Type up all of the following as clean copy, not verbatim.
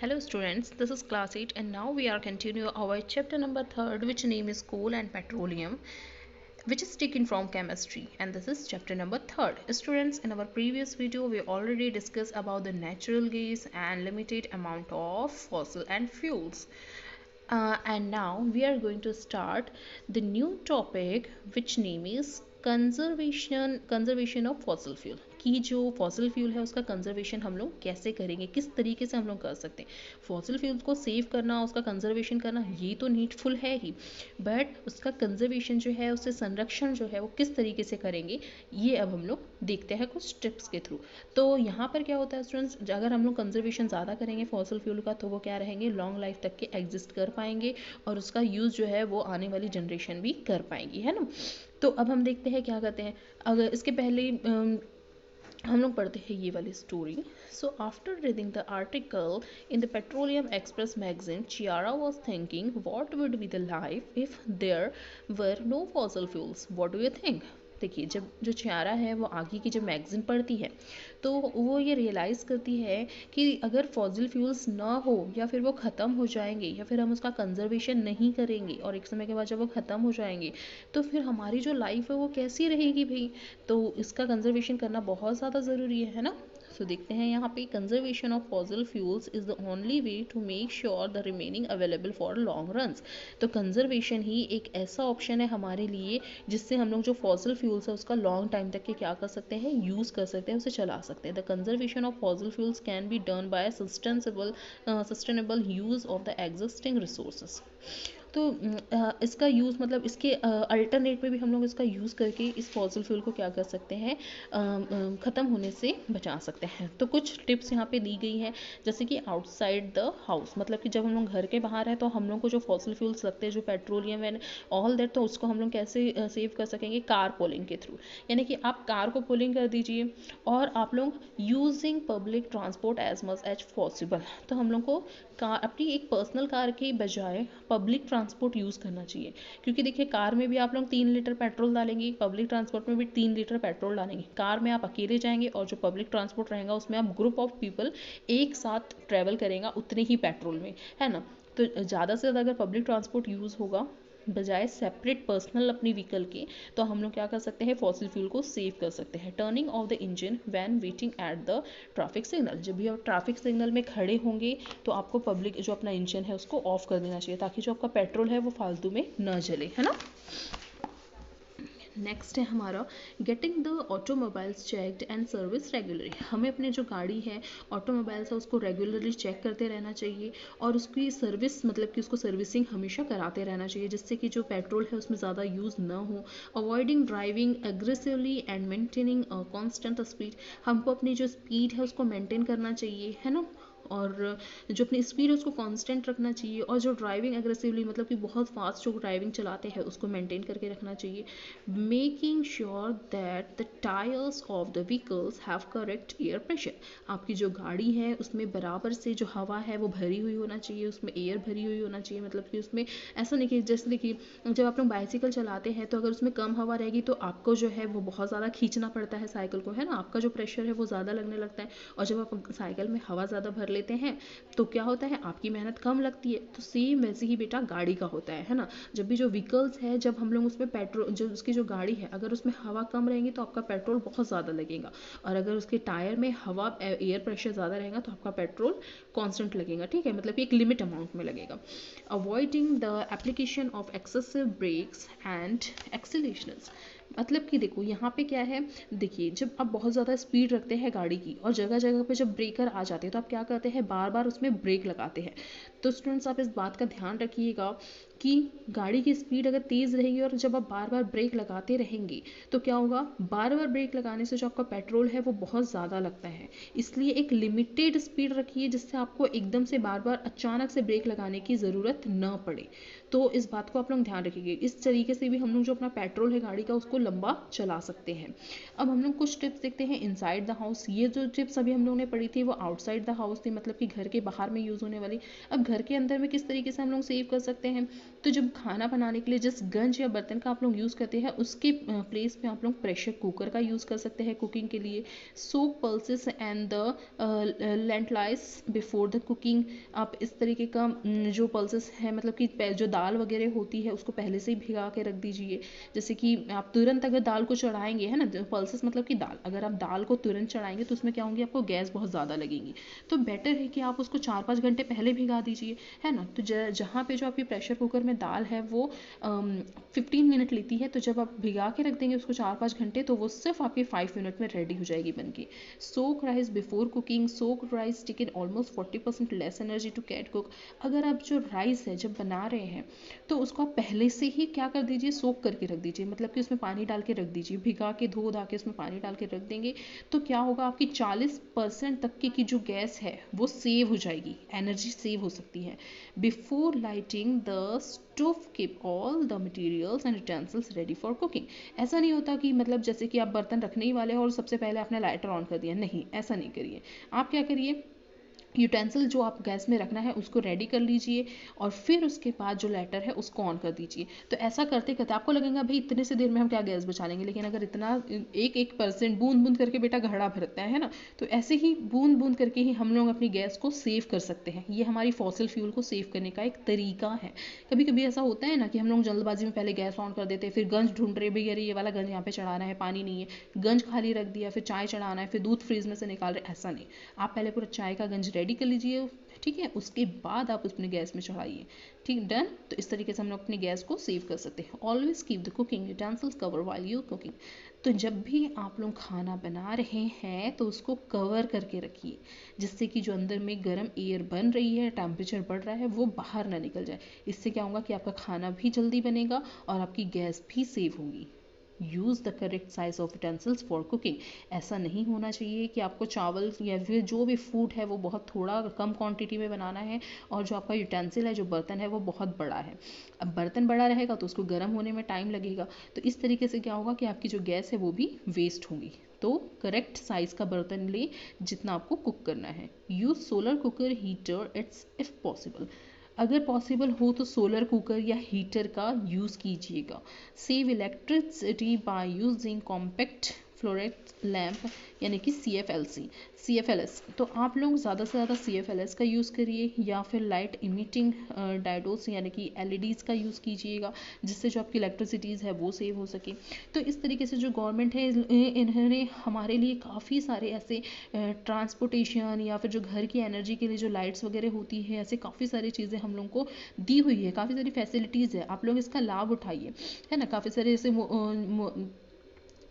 Hello students, this is class 8 and now we are continue our chapter number 3rd which name is coal and petroleum which is taken from chemistry, and this is chapter number 3rd. Students, in our previous video we already discussed about the natural gas and limited amount of fossil and fuels. And now we are going to start the new topic which name is conservation of fossil fuel कि जो fossil fuel है उसका conservation हम लोग कैसे करेंगे, किस तरीके से हम लोग कर सकते हैं. फॉसिल फ्यूल को सेव करना, उसका कंजर्वेशन करना ये तो नीडफुल है ही, बट उसका कंजर्वेशन जो है, उससे संरक्षण जो है वो किस तरीके से करेंगे ये अब हम लोग देखते हैं कुछ टिप्स के थ्रू. तो यहाँ पर क्या होता है स्टूडेंट्स, अगर हम लोग कंजर्वेशन ज़्यादा करेंगे फॉसिल फ्यूल का तो वो क्या रहेंगे, लॉन्ग लाइफ तक के एग्जिस्ट कर पाएंगे और उसका यूज़ जो है वो आने वाली जनरेशन भी कर पाएंगी, है ना. तो अब हम देखते हैं क्या करते हैं. अगर इसके पहले हम लोग पढ़ते हैं ये वाली story. So after reading the article in the Petroleum Express magazine, Chiara was thinking what would be the life if there were no fossil fuels. What do you think. देखिए, जब जो चियारा है वो आगे की जब मैगजीन पढ़ती है तो वो ये रियलाइज़ करती है कि अगर फॉसिल फ्यूल्स ना हो या फिर वो ख़त्म हो जाएंगे या फिर हम उसका कंजर्वेशन नहीं करेंगे और एक समय के बाद जब वो ख़त्म हो जाएंगे तो फिर हमारी जो लाइफ है वो कैसी रहेगी भाई. तो इसका कंजर्वेशन करना बहुत ज़्यादा ज़रूरी है ना. सो देखते हैं यहाँ पे, conservation of fossil fuels is the only way to make sure the remaining available for long runs. तो कंजर्वेशन ही एक ऐसा ऑप्शन है हमारे लिए जिससे हम लोग जो फॉसिल फ्यूल्स है उसका लॉन्ग टाइम तक के क्या कर सकते हैं, यूज़ कर सकते हैं, उसे चला सकते हैं. The conservation of fossil fuels can be done by sustainable use of the existing resources. तो इसका यूज़ मतलब इसके अल्टरनेट में भी हम लोग इसका यूज़ करके इस फॉसिल फ्यूल को क्या कर सकते हैं, ख़त्म होने से बचा सकते हैं. तो कुछ टिप्स यहाँ पे दी गई हैं, जैसे कि आउटसाइड द हाउस, मतलब कि जब हम लोग घर के बाहर हैं तो हम लोग को जो फॉसिल फ्यूल्स लगते हैं, जो पेट्रोलियम एंड ऑल दैट, तो उसको हम लोग कैसे सेव कर सकेंगे, कार पोलिंग के थ्रू. यानी कि आप कार को पोलिंग कर दीजिए और आप लोग using public transport as much as possible. तो हम लोग को कार, अपनी एक पर्सनल कार के बजाय पब्लिक ट्रांसपोर्ट यूज़ करना चाहिए. क्योंकि देखिए, कार में भी आप लोग 3 लीटर पेट्रोल डालेंगे, पब्लिक ट्रांसपोर्ट में भी 3 लीटर पेट्रोल डालेंगे. कार में आप अकेले जाएंगे और जो पब्लिक ट्रांसपोर्ट रहेगा उसमें आप ग्रुप ऑफ पीपल एक साथ ट्रैवल करेगा उतने ही पेट्रोल में, है ना. तो ज़्यादा से ज़्यादा अगर पब्लिक ट्रांसपोर्ट यूज़ होगा बजाय सेपरेट पर्सनल अपनी व्हीकल के, तो हम लोग क्या कर सकते हैं, फॉसिल फ्यूल को सेव कर सकते हैं. Turning of the engine when waiting at the traffic signal. जब भी आप ट्रैफिक सिग्नल में खड़े होंगे तो आपको पब्लिक जो अपना इंजन है उसको ऑफ कर देना चाहिए ताकि जो आपका पेट्रोल है वो फालतू में न जले, है ना. नेक्स्ट है हमारा, getting the automobiles checked and service regularly. हमें अपने जो गाड़ी है, ऑटोमोबाइल्स है, उसको रेगुलरली चेक करते रहना चाहिए और उसकी सर्विस, मतलब कि उसको सर्विसिंग हमेशा कराते रहना चाहिए जिससे कि जो पेट्रोल है उसमें ज़्यादा यूज़ ना हो. Avoiding driving aggressively and maintaining constant speed. हमको अपनी जो स्पीड है उसको मेंटेन करना चाहिए, है ना. और जो अपनी स्पीड है उसको कांस्टेंट रखना चाहिए और जो ड्राइविंग एग्रेसिवली, मतलब कि बहुत फास्ट जो ड्राइविंग चलाते हैं उसको मेंटेन करके रखना चाहिए. Making sure that the tyres of the vehicles have correct air pressure. आपकी जो गाड़ी है उसमें बराबर से जो हवा है वो भरी हुई होना चाहिए, उसमें एयर भरी हुई होना चाहिए. मतलब कि उसमें ऐसा नहीं कि जैसे देखिए, जब आप लोग बाइसिकल चलाते हैं तो अगर उसमें कम हवा रहेगी तो आपको जो है वो बहुत ज़्यादा खींचना पड़ता है साइकिल को, है ना. आपका जो प्रेशर है वो ज़्यादा लगने लगता है और जब आप साइकिल में हवा ज़्यादा भर लेते हैं तो क्या होता है, आपकी मेहनत कम लगती है. तो सेम वैसे ही बेटा गाड़ी का होता है ना. जब भी जो व्हीकल्स है, जब हम लोग उसमें पेट्रोल, जो उसकी जो गाड़ी है अगर उसमें हवा कम रहेगी तो आपका पेट्रोल बहुत ज़्यादा लगेगा और अगर उसके टायर में हवा, एयर प्रेशर ज़्यादा रहेगा तो आपका पेट्रोल कांस्टेंट लगेगा. ठीक है, मतलब एक लिमिट अमाउंट में लगेगा. Avoiding the application of excessive brakes and accelerations. मतलब कि देखो यहाँ पे क्या है, देखिए जब आप बहुत ज़्यादा स्पीड रखते हैं गाड़ी की और जगह जगह पे जब ब्रेकर आ जाते हैं तो आप क्या करते हैं, बार बार उसमें ब्रेक लगाते हैं. तो स्टूडेंट्स, आप इस बात का ध्यान रखिएगा कि गाड़ी की स्पीड अगर तेज़ रहेगी और जब आप बार बार ब्रेक लगाते रहेंगे तो क्या होगा, बार बार ब्रेक लगाने से जो आपका पेट्रोल है वो बहुत ज़्यादा लगता है. इसलिए एक लिमिटेड स्पीड रखिए जिससे आपको एकदम से बार बार अचानक से ब्रेक लगाने की ज़रूरत ना पड़े. तो इस बात को आप लोग ध्यान रखिए. इस तरीके से भी हम लोग जो अपना पेट्रोल है गाड़ी का उसको लंबा चला सकते हैं. अब हम लोग कुछ टिप्स देखते हैं इनसाइड द हाउस. ये जो टिप्स अभी हम लोग ने पढ़ी थी वो आउटसाइड द हाउस थी, मतलब कि घर के बाहर में यूज़ होने वाली. अब घर के अंदर में किस तरीके से हम लोग सेव कर सकते हैं, तो जब खाना बनाने के लिए जिस गंज या बर्तन का आप लोग यूज़ करते हैं उसके प्लेस पे आप लोग प्रेशर कुकर का यूज़ कर सकते हैं कुकिंग के लिए। Soak pulses and the lentils before the cooking, आप इस तरीके का जो पल्सेस है मतलब कि जो दाल वगैरह होती है उसको पहले से ही भिगा के रख दीजिए। जैसे कि आप तुरंत अगर दाल को चढ़ाएंगे, है ना, पल्सेस मतलब कि दाल, अगर आप दाल को तुरंत चढ़ाएंगे तो उसमें क्या होंगी, आपको गैस बहुत ज़्यादा लगेगी। तो बेटर है कि आप उसको 4-5 घंटे पहले भिगा दीजिए, है ना। तो जहाँ पे जो आपकी प्रेशर कुकर में दाल है वो 15 मिनट लेती है, तो जब आप भिगा के रख देंगे उसको 4-5 घंटे तो वो सिर्फ आपके 5 मिनट में रेडी हो जाएगी बन के। Soak rice before cooking, soak rice take in almost 40% less energy to cat cook. अगर आप जो राइस है जब बना रहे हैं तो उसको आप पहले से ही क्या कर दीजिए, सोक करके रख दीजिए, मतलब कि उसमें पानी डाल के रख दीजिए, भिगा के धो धा के उसमें पानी डाल के रख देंगे तो क्या होगा, आपकी 40% तक की जो गैस है वो सेव हो जाएगी, एनर्जी सेव हो सकती है। Before lighting the stove keep all the materials and utensils ready for cooking. ऐसा नहीं होता कि मतलब जैसे कि आप बर्तन रखने ही वाले हो और सबसे पहले आपने लाइटर ऑन कर दिया, नहीं, ऐसा नहीं करिए। आप क्या करिए, यूटेंसिल जो आप गैस में रखना है उसको रेडी कर लीजिए और फिर उसके बाद जो लाइटर है उसको ऑन कर दीजिए। तो ऐसा करते करते आपको लगेगा भाई इतने से देर में हम क्या गैस बचा लेंगे, लेकिन अगर इतना 1-1% बूंद बूंद करके बेटा घड़ा भरता है ना, तो ऐसे ही बूंद बूंद करके ही हम लोग अपनी गैस को सेव कर सकते हैं। ये हमारी फॉसिल फ्यूल को सेव करने का एक तरीका है। कभी कभी ऐसा होता है ना कि हम लोग जल्दबाजी में पहले गैस ऑन कर देते हैं, फिर गंज ढूंढ रहे, भाई अरे ये वाला गंज यहाँ पे चढ़ाना है, पानी नहीं है, गंज खाली रख दिया, फिर चाय चढ़ाना है, फिर दूध फ्रीज में से निकाल रहे, ऐसा नहीं। आप पहले पूरा चाय का गंज रेडी कर लीजिए, ठीक है, उसके बाद आप उसमें गैस में चढ़ाइए, ठीक, डन। तो इस तरीके से हम लोग अपनी गैस को सेव कर सकते हैं। Always keep the cooking utensils cover while you cooking. तो जब भी आप लोग खाना बना रहे हैं तो उसको कवर करके रखिए, जिससे कि जो अंदर में गर्म एयर बन रही है, टेम्परेचर बढ़ रहा है, वो बाहर ना निकल जाए। इससे क्या होगा कि आपका खाना भी जल्दी बनेगा और आपकी गैस भी सेव होगी। Use the correct size of utensils for cooking. ऐसा नहीं होना चाहिए कि आपको चावल या फिर जो भी फूड है वो बहुत थोड़ा कम क्वांटिटी में बनाना है और जो आपका यूटेंसिल है, जो बर्तन है, वो बहुत बड़ा है। अब बर्तन बड़ा रहेगा तो उसको गर्म होने में टाइम लगेगा, तो इस तरीके से क्या होगा कि आपकी जो गैस है वो भी वेस्ट होगी। तो करेक्ट साइज़ का बर्तन ले जितना आपको कुक करना है। Use solar cooker heater it's if possible. अगर पॉसिबल हो तो सोलर कुकर या हीटर का यूज़ कीजिएगा। Save electricity by using compact fluorescent lamp यानी कि CFLS। तो आप लोग ज़्यादा से ज़्यादा CFLS का यूज़ करिए या फिर लाइट इमिटिंग डायोड्स यानी कि LEDs का यूज़ कीजिएगा, जिससे जो आपकी इलेक्ट्रिसिटीज़ है वो सेव हो सके। तो इस तरीके से जो गवर्नमेंट है इन्होंने हमारे लिए काफ़ी सारे ऐसे ट्रांसपोर्टेशन या फिर जो घर की एनर्जी के लिए जो लाइट्स वगैरह होती है, ऐसे काफ़ी सारी चीज़ें हम लोग को दी हुई है, काफ़ी सारी फैसिलिटीज़ है, आप लोग इसका लाभ उठाइए, है ना। काफ़ी सारे ऐसे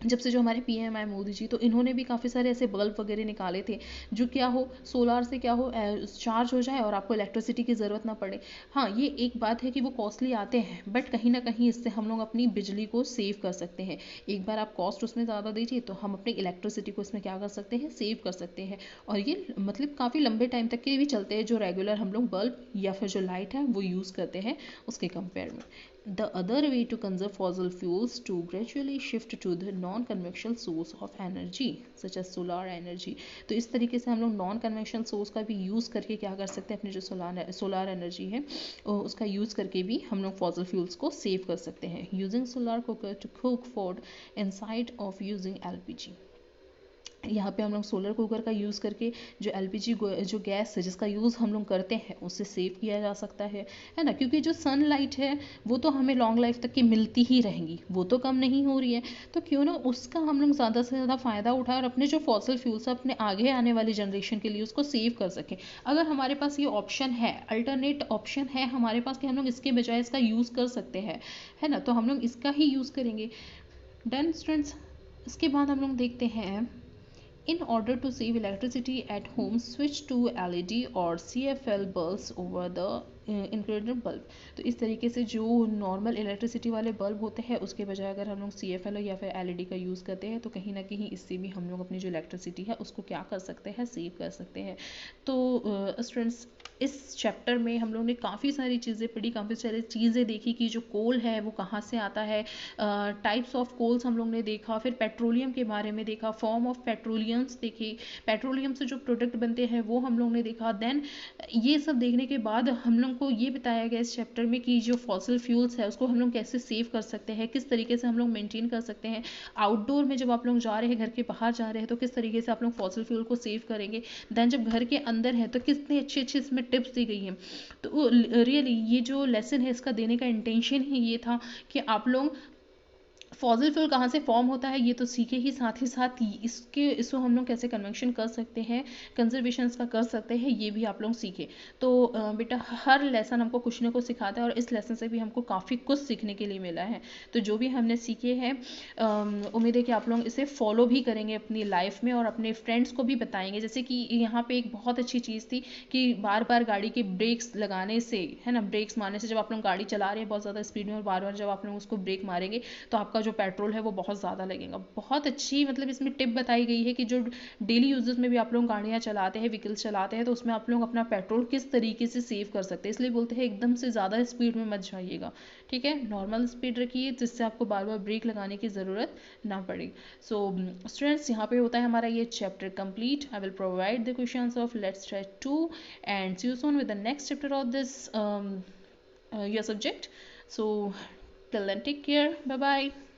जब से जो हमारे PMI मोदी जी, तो इन्होंने भी काफ़ी सारे ऐसे बल्ब वगैरह निकाले थे जो क्या हो, सोलार से क्या हो, चार्ज हो जाए और आपको इलेक्ट्रिसिटी की ज़रूरत ना पड़े। हाँ, ये एक बात है कि वो कॉस्टली आते हैं, बट कहीं ना कहीं इससे हम लोग अपनी बिजली को सेव कर सकते हैं। एक बार आप कॉस्ट उसमें ज़्यादा दीजिए तो हम अपनी इलेक्ट्रिसिटी को इसमें क्या कर सकते हैं, सेव कर सकते हैं। और ये मतलब काफ़ी लंबे टाइम तक के भी चलते हैं, जो रेगुलर हम लोग बल्ब या फिर जो लाइट है वो यूज़ करते हैं उसके कंपेयर में। The other way to conserve fossil fuels to gradually shift to the non-conventional source of energy such as solar energy। तो इस तरीके से हम लोग नॉन कन्वेंशनल सोर्स का भी यूज़ करके क्या कर सकते हैं, अपने जो सोलार एनर्जी है उसका यूज़ करके भी हम लोग फॉसिल फ्यूल्स को सेव कर सकते हैं। Using solar cooker to cook food instead of using LPG। यहाँ पे हम लोग सोलर कुकर का यूज़ करके जो LPG जो गैस है जिसका यूज़ हम लोग करते हैं उससे सेव किया जा सकता है ना। क्योंकि जो सनलाइट है वो तो हमें लॉन्ग लाइफ तक की मिलती ही रहेंगी, वो तो कम नहीं हो रही है, तो क्यों ना उसका हम लोग ज़्यादा से ज़्यादा फ़ायदा उठाएं और अपने जो फॉसिल फ्यूल्स है अपने आगे आने वाली जनरेशन के लिए उसको सेव कर सकें। अगर हमारे पास ये ऑप्शन है, अल्टरनेट ऑप्शन है हमारे पास कि हम लोग इसके बजाय इसका यूज़ कर सकते हैं, है ना, तो हम लोग इसका ही यूज़ करेंगे। Done students. इसके बाद हम लोग देखते हैं, in order to save electricity at home, switch to LED or CFL bulbs over the incredible bulb. तो इस तरीके से जो नॉर्मल इलेक्ट्रिसिटी वाले बल्ब होते हैं उसके बजाय अगर हम लोग CFL या फिर LED का यूज़ करते हैं तो कहीं ना कहीं इससे भी हम लोग अपनी जो इलेक्ट्रिसिटी है उसको क्या कर सकते हैं, सेव कर सकते हैं। तो स्टूडेंट्स, इस चैप्टर में हम लोग ने काफ़ी सारी चीज़ें पढ़ी, काफ़ी सारी चीज़ें देखी कि जो कोल है वो कहाँ से आता है, टाइप्स ऑफ कोल्स हम लोग ने देखा, फिर पेट्रोलियम के बारे में देखा, फॉर्म ऑफ पेट्रोलियम्स देखे, पेट्रोलियम से जो प्रोडक्ट बनते हैं वो हम लोग ने देखा। देन ये सब देखने के बाद हम लोग हमको ये बताया गया इस चैप्टर में कि जो फॉसिल फ्यूल्स है उसको हम लोग कैसे सेव कर सकते हैं, किस तरीके से हम लोग मेंटेन कर सकते हैं। आउटडोर में जब आप लोग जा रहे हैं, घर के बाहर जा रहे हैं, तो किस तरीके से आप लोग फॉसिल फ्यूल को सेव करेंगे। देन जब घर के अंदर है तो कितनी अच्छी अच्छी इसमें टिप्स दी गई हैं। तो रियली ये जो लेसन है इसका देने का इंटेंशन ही ये था कि आप लोग फॉसिल फ्यूल कहाँ से फॉर्म होता है ये तो सीखे ही, साथ इसको हम लोग कैसे कन्वेंशन कर सकते हैं, कंजर्वेशन का कर सकते हैं, ये भी आप लोग सीखे। तो बेटा हर लेसन हमको कुछ ना कुछ सिखाता है और इस लेसन से भी हमको काफ़ी कुछ सीखने के लिए मिला है। तो जो भी हमने सीखे हैं उम्मीद है कि आप लोग इसे फॉलो भी करेंगे अपनी लाइफ में और अपने फ्रेंड्स को भी बताएंगे। जैसे कि यहाँ पे एक बहुत अच्छी चीज़ थी कि बार बार गाड़ी के ब्रेक्स लगाने से, है ना, ब्रेक्स मारने से, जब आप लोग गाड़ी चला रहे हैं बहुत ज़्यादा स्पीड में और बार बार जब आप लोग उसको ब्रेक मारेंगे तो आपका जो पेट्रोल है वो बहुत ज़्यादा लगेगा। बहुत अच्छी मतलब इसमें टिप बताई गई है कि जो डेली यूजेस में भी आप लोग गाड़ियाँ चलाते हैं, व्हीकल्स चलाते हैं, तो उसमें आप लोग अपना पेट्रोल किस तरीके से सेव कर सकते हैं। इसलिए बोलते हैं एकदम से ज़्यादा स्पीड में मत जाइएगा, ठीक है, नॉर्मल स्पीड रखिए जिससे आपको बार बार ब्रेक लगाने की ज़रूरत ना पड़े। सो स्टूडेंट्स यहाँ पे होता है हमारा ये chapter complete. I will provide the questions of let's try 2 and see you soon with the next chapter of this your subject. So till then, take care, bye bye.